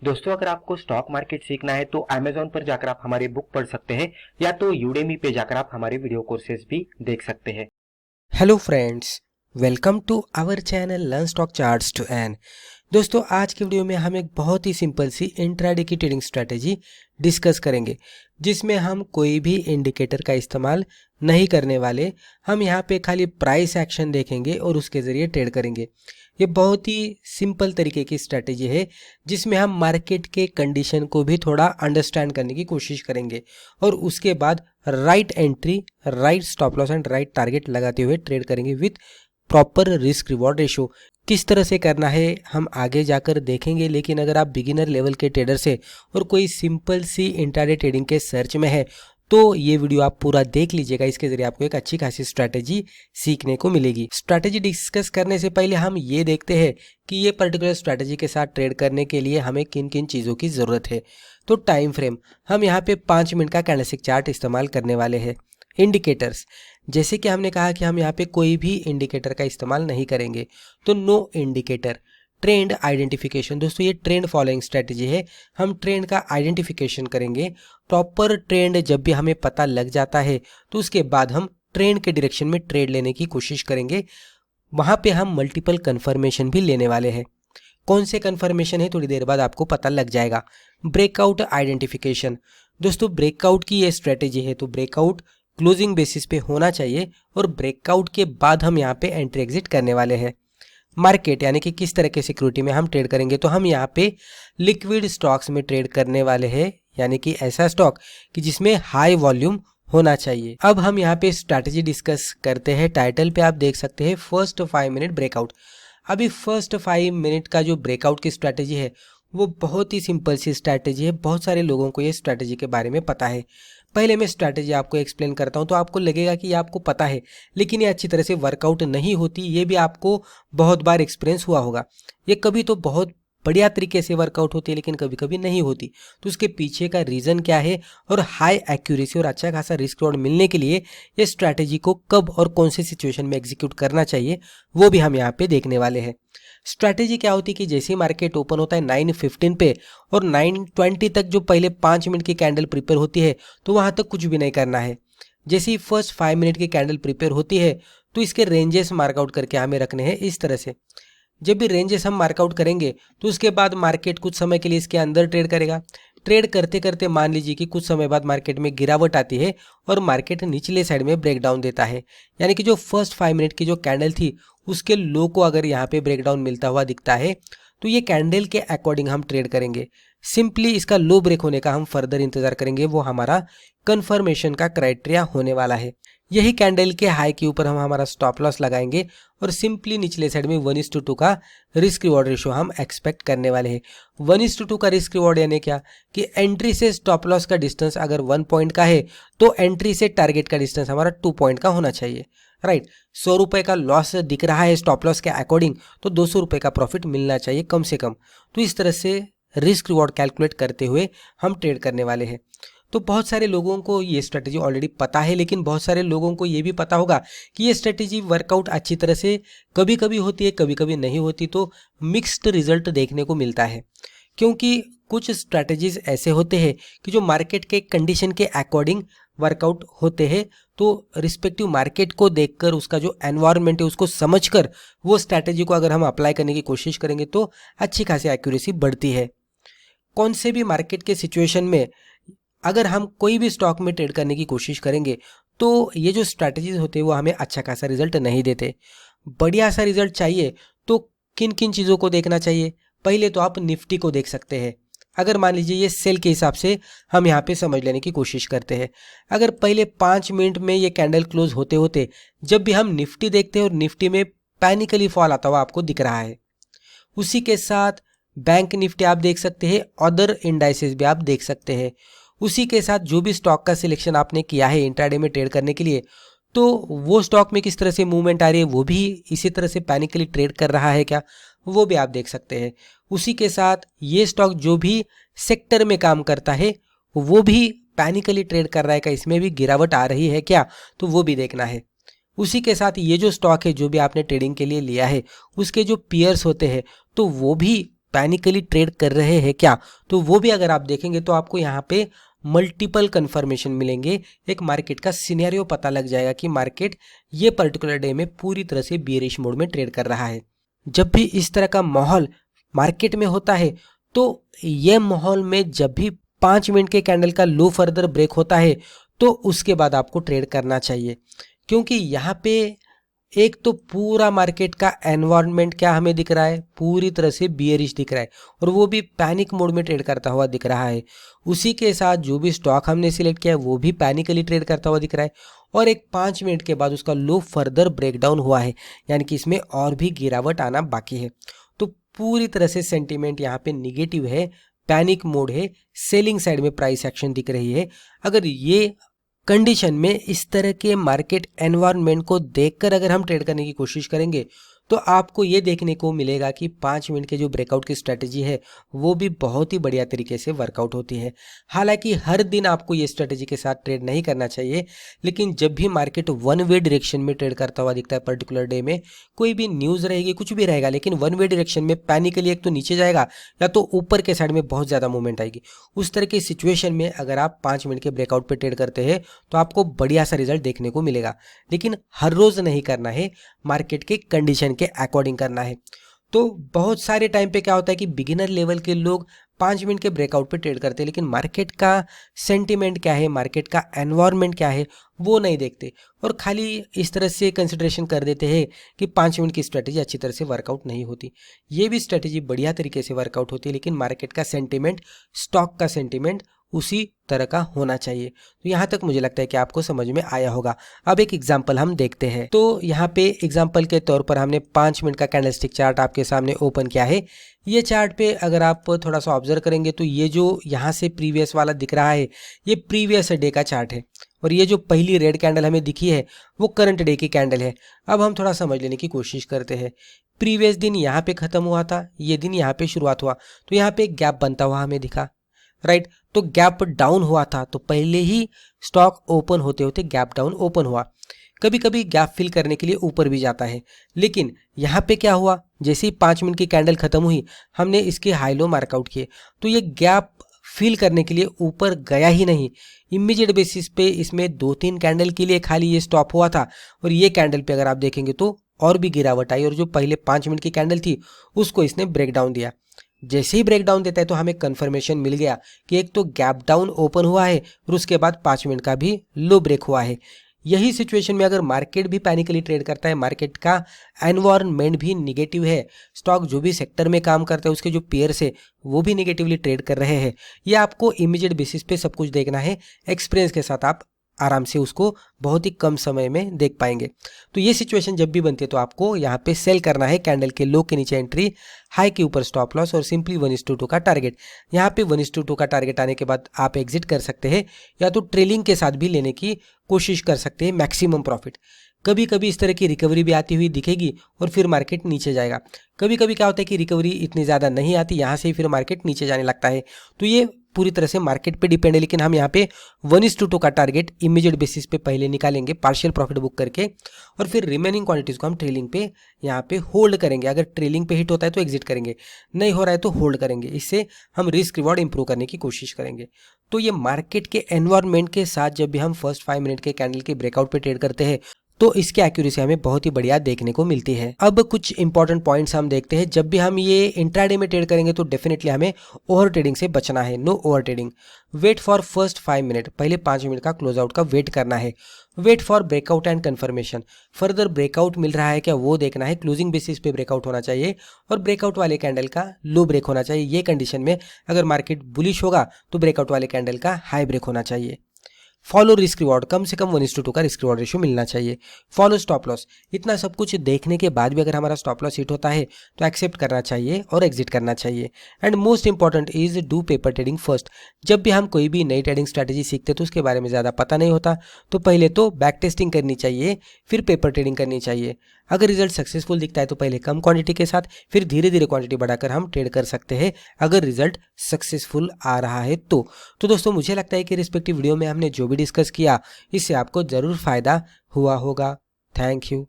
दोस्तों, अगर आपको स्टॉक मार्केट सीखना है तो Amazon पर जाकर आप हमारे बुक पढ़ सकते हैं या तो Udemy पे जाकर आप हमारे वीडियो कोर्सेज भी देख सकते हैं। Hello friends, welcome to our channel learn stock charts to earn. दोस्तों, आज की वीडियो में हम एक बहुत ही सिंपल सी इंट्राडे की ट्रेडिंग स्ट्रैटेजी डिस्कस करेंगे, जिसमें हम कोई भी इंडिकेटर का इस्तेमाल नहीं करने वाले। हम यहाँ पे खाली प्राइस एक्शन देखेंगे और उसके ज़रिए ट्रेड करेंगे। ये बहुत ही सिंपल तरीके की स्ट्रैटेजी है, जिसमें हम मार्केट के कंडीशन को भी थोड़ा अंडरस्टैंड करने की कोशिश करेंगे और उसके बाद right entry, right stop loss and right target लगाते हुए ट्रेड करेंगे with proper risk reward ratio. किस तरह से करना है हम आगे जाकर देखेंगे, लेकिन अगर आप बिगिनर लेवल के ट्रेडर से और कोई सिंपल सी इंट्राडे ट्रेडिंग के सर्च में है तो ये वीडियो आप पूरा देख लीजिएगा। इसके जरिए आपको एक अच्छी खासी स्ट्रैटेजी सीखने को मिलेगी। स्ट्रैटेजी डिस्कस करने से पहले हम ये देखते हैं कि ये पर्टिकुलर स्ट्रैटेजी के साथ ट्रेड करने के लिए हमें किन किन चीज़ों की ज़रूरत है। तो टाइम फ्रेम, हम यहाँ पे 5 मिनट का कैंडलस्टिक चार्ट इस्तेमाल करने वाले हैं। इंडिकेटर्स, जैसे कि हमने कहा कि हम यहाँ पे कोई भी इंडिकेटर का इस्तेमाल नहीं करेंगे, तो नो इंडिकेटर। ट्रेंड आइडेंटिफिकेशन, दोस्तों ये ट्रेंड फॉलोइंग स्ट्रेटजी है। हम ट्रेंड का आइडेंटिफिकेशन करेंगे। प्रॉपर ट्रेंड जब भी हमें पता लग जाता है तो उसके बाद हम ट्रेंड के डायरेक्शन में ट्रेड लेने की कोशिश करेंगे। वहाँ पे हम मल्टीपल कन्फर्मेशन भी लेने वाले हैं। कौन से कन्फर्मेशन है थोड़ी देर बाद आपको पता लग जाएगा। ब्रेकआउट आइडेंटिफिकेशन, दोस्तों ब्रेकआउट की ये स्ट्रेटेजी है, तो ब्रेकआउट क्लोजिंग बेसिस पे होना चाहिए और ब्रेकआउट के बाद हम यहाँ पे एंट्री एग्जिट करने वाले हैं। मार्केट, यानी कि किस तरह के सिक्योरिटी में हम ट्रेड करेंगे, तो हम यहाँ पे लिक्विड स्टॉक्स में ट्रेड करने वाले हैं, यानी कि ऐसा स्टॉक कि जिसमें हाई वॉल्यूम होना चाहिए। अब हम यहाँ पे स्ट्रैटेजी डिस्कस करते हैं। टाइटल पे आप देख सकते हैं फर्स्ट 5 मिनट ब्रेकआउट। अभी फर्स्ट 5 मिनट का जो ब्रेकआउट की स्ट्रैटेजी है वो बहुत ही सिंपल सी स्ट्रैटेजी है। बहुत सारे लोगों को ये स्ट्रैटेजी के बारे में पता है। पहले मैं स्ट्रैटेजी आपको एक्सप्लेन करता हूँ तो आपको लगेगा कि ये आपको पता है, लेकिन ये अच्छी तरह से वर्कआउट नहीं होती। ये भी आपको बहुत बार एक्सपीरियंस हुआ होगा। ये कभी तो बहुत बढ़िया तरीके से वर्कआउट होती है, लेकिन कभी कभी नहीं होती। तो उसके पीछे का रीज़न क्या है और हाई एक्यूरेसी और अच्छा खासा रिस्क रिवॉर्ड मिलने के लिए ये स्ट्रैटेजी को कब और कौन से सिचुएशन में एग्जीक्यूट करना चाहिए, वो भी हम यहाँ पे देखने वाले हैं। स्ट्रैटेजी क्या होती है कि जैसे ही मार्केट ओपन होता है 9:15 पे और 9:20 तक जो पहले 5 मिनट की कैंडल प्रिपेयर होती है, तो वहाँ तक कुछ भी नहीं करना है। जैसे ही फर्स्ट 5 मिनट की कैंडल प्रिपेयर होती है तो इसके रेंजेस मार्कआउट करके हमें रखने हैं इस तरह से। जब भी रेंजेस हम मार्कआउट करेंगे तो उसके बाद मार्केट कुछ समय के लिए इसके अंदर ट्रेड करेगा। ट्रेड करते करते मान लीजिए कि कुछ समय बाद मार्केट में गिरावट आती है और मार्केट निचले साइड में ब्रेकडाउन देता है, यानी कि जो फर्स्ट 5 मिनट की जो कैंडल थी उसके लो को अगर यहाँ पे ब्रेकडाउन मिलता हुआ दिखता है तो ये कैंडल के अकॉर्डिंग हम ट्रेड करेंगे। सिंपली इसका लो ब्रेक होने का हम फर्दर इंतजार करेंगे, वो हमारा कंफर्मेशन का क्राइटेरिया होने वाला है। यही कैंडल के हाई के ऊपर हम हमारा स्टॉप लॉस लगाएंगे और सिंपली निचले साइड में 1:2 का रिस्क रिवॉर्ड रेशो हम एक्सपेक्ट करने वाले हैं। 1:2 का रिस्क रिवॉर्ड यानी क्या कि एंट्री से स्टॉप लॉस का डिस्टेंस अगर 1 पॉइंट का है तो एंट्री से टारगेट का डिस्टेंस हमारा 2 पॉइंट का होना चाहिए। राइट, 100 रुपये का लॉस दिख रहा है स्टॉप लॉस के अकॉर्डिंग, तो 200 रुपये का प्रॉफिट मिलना चाहिए कम से कम। तो इस तरह से रिस्क रिवॉर्ड कैलकुलेट करते हुए हम ट्रेड करने वाले हैं। तो बहुत सारे लोगों को ये स्ट्रेटेजी ऑलरेडी पता है, लेकिन बहुत सारे लोगों को ये भी पता होगा कि ये स्ट्रेटेजी वर्कआउट अच्छी तरह से कभी कभी होती है, कभी कभी नहीं होती, तो मिक्स्ड रिजल्ट देखने को मिलता है। क्योंकि कुछ स्ट्रैटेजीज ऐसे होते हैं कि जो मार्केट के कंडीशन के अकॉर्डिंग वर्कआउट होते हैं, तो रिस्पेक्टिव मार्केट को देखकर, उसका जो एनवायरनमेंट है उसको समझकर वो स्ट्रैटेजी को अगर हम अप्लाई करने की कोशिश करेंगे तो अच्छी खासी एक्यूरेसी बढ़ती है। कौन से भी मार्केट के सिचुएशन में अगर हम कोई भी स्टॉक में ट्रेड करने की कोशिश करेंगे तो ये जो स्ट्रैटेजीज होते हैं वो हमें अच्छा खासा रिजल्ट नहीं देते। बढ़िया सा रिजल्ट चाहिए तो किन किन चीज़ों को देखना चाहिए? पहले तो आप निफ्टी को देख सकते हैं। अगर मान लीजिए ये सेल के हिसाब से हम यहाँ पे समझ लेने की कोशिश करते हैं। अगर पहले 5 मिनट में ये कैंडल क्लोज होते होते जब भी हम निफ्टी देखते हैं और निफ्टी में पैनिकली फॉल आता हुआ आपको दिख रहा है, उसी के साथ बैंक निफ्टी आप देख सकते हैं, अदर इंडाइसेस भी आप देख सकते हैं। उसी के साथ जो भी स्टॉक का सिलेक्शन आपने किया है इंट्राडे में ट्रेड करने के लिए, तो वो स्टॉक में किस तरह से मूवमेंट आ रही है, वो भी इसी तरह से पैनिकली ट्रेड कर रहा है क्या, वो भी आप देख सकते हैं। उसी के साथ ये स्टॉक जो भी सेक्टर में काम करता है वो भी पैनिकली ट्रेड कर रहा है क्या, इसमें भी गिरावट आ रही है क्या, तो वो भी देखना है। उसी के साथ ये जो स्टॉक है जो भी आपने ट्रेडिंग के लिए लिया है उसके जो पीयर्स होते हैं तो वो भी पैनिकली ट्रेड कर रहे हैं क्या, तो वो भी अगर आप देखेंगे तो आपको यहाँ पे मल्टीपल कंफर्मेशन मिलेंगे। एक मार्केट का सिनेरियो पता लग जाएगा कि मार्केट ये पर्टिकुलर डे में पूरी तरह से बियरिश मोड में ट्रेड कर रहा है। जब भी इस तरह का माहौल मार्केट में होता है तो ये माहौल में जब भी 5 मिनट के कैंडल का लो फर्दर ब्रेक होता है तो उसके बाद आपको ट्रेड करना चाहिए, क्योंकि यहाँ पे एक तो पूरा मार्केट का एनवायरनमेंट क्या हमें दिख रहा है, पूरी तरह से बियरिश दिख रहा है और वो भी पैनिक मोड में ट्रेड करता हुआ दिख रहा है। उसी के साथ जो भी स्टॉक हमने सिलेक्ट किया है वो भी पैनिकली ट्रेड करता हुआ दिख रहा है और एक 5 मिनट के बाद उसका लो फर्दर ब्रेकडाउन हुआ है, यानी कि इसमें और भी गिरावट आना बाकी है। तो पूरी तरह से सेंटीमेंट यहाँ पे निगेटिव है, पैनिक मोड है, सेलिंग साइड में प्राइस एक्शन दिख रही है। अगर ये कंडीशन में इस तरह के मार्केट एनवायरनमेंट को देखकर अगर हम ट्रेड करने की कोशिश करेंगे तो आपको ये देखने को मिलेगा कि 5 मिनट के जो ब्रेकआउट की स्ट्रेटजी है वो भी बहुत ही बढ़िया तरीके से वर्कआउट होती है। हालांकि हर दिन आपको ये स्ट्रेटजी के साथ ट्रेड नहीं करना चाहिए, लेकिन जब भी मार्केट वन वे डायरेक्शन में ट्रेड करता हुआ दिखता है पर्टिकुलर डे में, कोई भी न्यूज़ रहेगी कुछ भी रहेगा, लेकिन वन वे डायरेक्शन में पैनिकली एक तो नीचे जाएगा या तो ऊपर के साइड में बहुत ज़्यादा मूवमेंट आएगी। उस तरह की सिचुएशन में अगर आप 5 मिनट के ब्रेकआउट पर ट्रेड करते हैं तो आपको बढ़िया सा रिजल्ट देखने को मिलेगा, लेकिन हर रोज़ नहीं करना है, मार्केट के कंडीशन के अकॉर्डिंग करना है। तो बहुत सारे टाइम पे क्या होता है कि बिगिनर लेवल के लोग 5 मिनट के ब्रेकआउट पे ट्रेड करते हैं, लेकिन मार्केट का सेंटीमेंट क्या है, मार्केट का एनवायरनमेंट क्या है वो नहीं देखते और खाली इस तरह से कंसिडरेशन कर देते हैं कि 5 मिनट की स्ट्रेटजी अच्छी तरह से वर्कआउट नहीं होती। ये भी स्ट्रेटजी बढ़िया तरीके से वर्कआउट होती है, लेकिन मार्केट का सेंटीमेंट, स्टॉक का सेंटीमेंट उसी तरह का होना चाहिए। तो यहाँ तक मुझे लगता है कि आपको समझ में आया होगा। अब एक एग्जांपल हम देखते हैं। तो यहाँ पे एग्जांपल के तौर पर हमने 5 मिनट का कैंडलस्टिक चार्ट आपके सामने ओपन किया है। ये चार्ट पे अगर आप थोड़ा सा ऑब्जर्व करेंगे तो ये जो यहाँ से प्रीवियस वाला दिख रहा है ये प्रीवियस डे का चार्ट है और ये जो पहली रेड कैंडल हमें दिखी है वो करंट डे की कैंडल है। अब हम थोड़ा समझ लेने की कोशिश करते हैं। प्रीवियस दिन यहाँ पे खत्म हुआ था, ये दिन यहाँ पे शुरुआत हुआ, तो यहाँ पे एक गैप बनता हुआ हमें दिखा, राइट। तो गैप डाउन हुआ था, तो पहले ही स्टॉक ओपन होते होते गैप डाउन ओपन हुआ। कभी कभी गैप फिल करने के लिए ऊपर भी जाता है, लेकिन यहाँ पे क्या हुआ, जैसे ही 5 मिनट की कैंडल खत्म हुई हमने इसके हाई लो मार्कआउट किए, तो ये गैप फिल करने के लिए ऊपर गया ही नहीं। इमीडिएट बेसिस पे इसमें 2-3 कैंडल के लिए खाली ये स्टॉप हुआ था और ये कैंडल पे अगर आप देखेंगे तो और भी गिरावट आई और जो पहले 5 मिनट की कैंडल थी उसको इसने ब्रेक डाउन दिया। जैसे ही ब्रेक डाउन देता है तो हमें कंफर्मेशन मिल गया कि एक तो गैप डाउन ओपन हुआ है और उसके बाद 5 मिनट का भी लो ब्रेक हुआ है। यही सिचुएशन में अगर मार्केट भी पैनिकली ट्रेड करता है, मार्केट का एनवायरनमेंट भी निगेटिव है, स्टॉक जो भी सेक्टर में काम करता है उसके जो पेयर्स है वो भी निगेटिवली ट्रेड कर रहे हैं, ये आपको इमीडिएट बेसिस पे सब कुछ देखना है। एक्सपीरियंस के साथ आप आराम से उसको बहुत ही कम समय में देख पाएंगे। तो ये सिचुएशन जब भी बनती है तो आपको यहाँ पे सेल करना है, कैंडल के लो के नीचे एंट्री, हाई के ऊपर स्टॉप लॉस और सिंपली 1:2 का टारगेट। यहाँ पे 1:2 का टारगेट आने के बाद आप एग्जिट कर सकते हैं या तो ट्रेलिंग के साथ भी लेने की कोशिश कर सकते हैं मैक्सिमम प्रॉफिट। कभी कभी इस तरह की रिकवरी भी आती हुई दिखेगी और फिर मार्केट नीचे जाएगा। कभी कभी क्या होता है कि रिकवरी इतनी ज़्यादा नहीं आती, यहाँ से ही फिर मार्केट नीचे जाने लगता है। तो ये पूरी तरह से मार्केट पे डिपेंड है, लेकिन हम यहाँ पे 1:2 का टारगेट इमीडिएट बेसिस पे पहले निकालेंगे पार्शियल प्रॉफिट बुक करके और फिर रिमेनिंग क्वांटिटीज़ को हम ट्रेलिंग पे यहाँ पे होल्ड करेंगे। अगर ट्रेलिंग पे हिट होता है तो एग्जिट करेंगे, नहीं हो रहा है तो होल्ड करेंगे। इससे हम रिस्क रिवॉर्ड इंप्रूव करने की कोशिश करेंगे। तो ये मार्केट के एनवायरनमेंट के साथ जब भी हम फर्स्ट 5 मिनट के कैंडल के ब्रेकआउट पे ट्रेड करते हैं तो इसकी एक्यूरेसी हमें बहुत ही बढ़िया देखने को मिलती है। अब कुछ इंपॉर्टेंट पॉइंट्स हम देखते हैं। जब भी हम ये इंट्राडे में ट्रेड करेंगे तो डेफिनेटली हमें ओवर ट्रेडिंग से बचना है। No over trading. Wait for first 5 minute, पहले 5 मिनट का क्लोज आउट का वेट करना है। Wait for breakout and confirmation, further breakout मिल रहा है क्या वो देखना है। क्लोजिंग बेसिस पे ब्रेकआउट होना चाहिए और ब्रेकआउट वाले कैंडल का लो ब्रेक होना चाहिए। ये कंडीशन में अगर मार्केट बुलिश होगा तो ब्रेकआउट वाले कैंडल का हाई ब्रेक होना चाहिए। फॉलो रिस्क रिवॉर्ड, कम से कम 1:2 का रिस्क रिवॉर्ड रेशियो मिलना चाहिए। फॉलो स्टॉप लॉस, इतना सब कुछ देखने के बाद भी अगर हमारा स्टॉप लॉस हिट होता है तो एक्सेप्ट करना चाहिए और एग्जिट करना चाहिए। And most important is do paper trading first. जब भी हम कोई भी नई ट्रेडिंग स्ट्रैटेजी सीखते तो उसके बारे में ज़्यादा पता नहीं होता, तो पहले तो बैक टेस्टिंग करनी चाहिए, फिर पेपर ट्रेडिंग करनी चाहिए। अगर रिजल्ट सक्सेसफुल दिखता है तो पहले कम क्वांटिटी के साथ फिर धीरे धीरे क्वांटिटी बढ़ाकर हम ट्रेड कर सकते हैं अगर रिजल्ट सक्सेसफुल आ रहा है तो दोस्तों मुझे लगता है कि रिस्पेक्टिव वीडियो में हमने जो भी डिस्कस किया इससे आपको ज़रूर फायदा हुआ होगा। Thank you.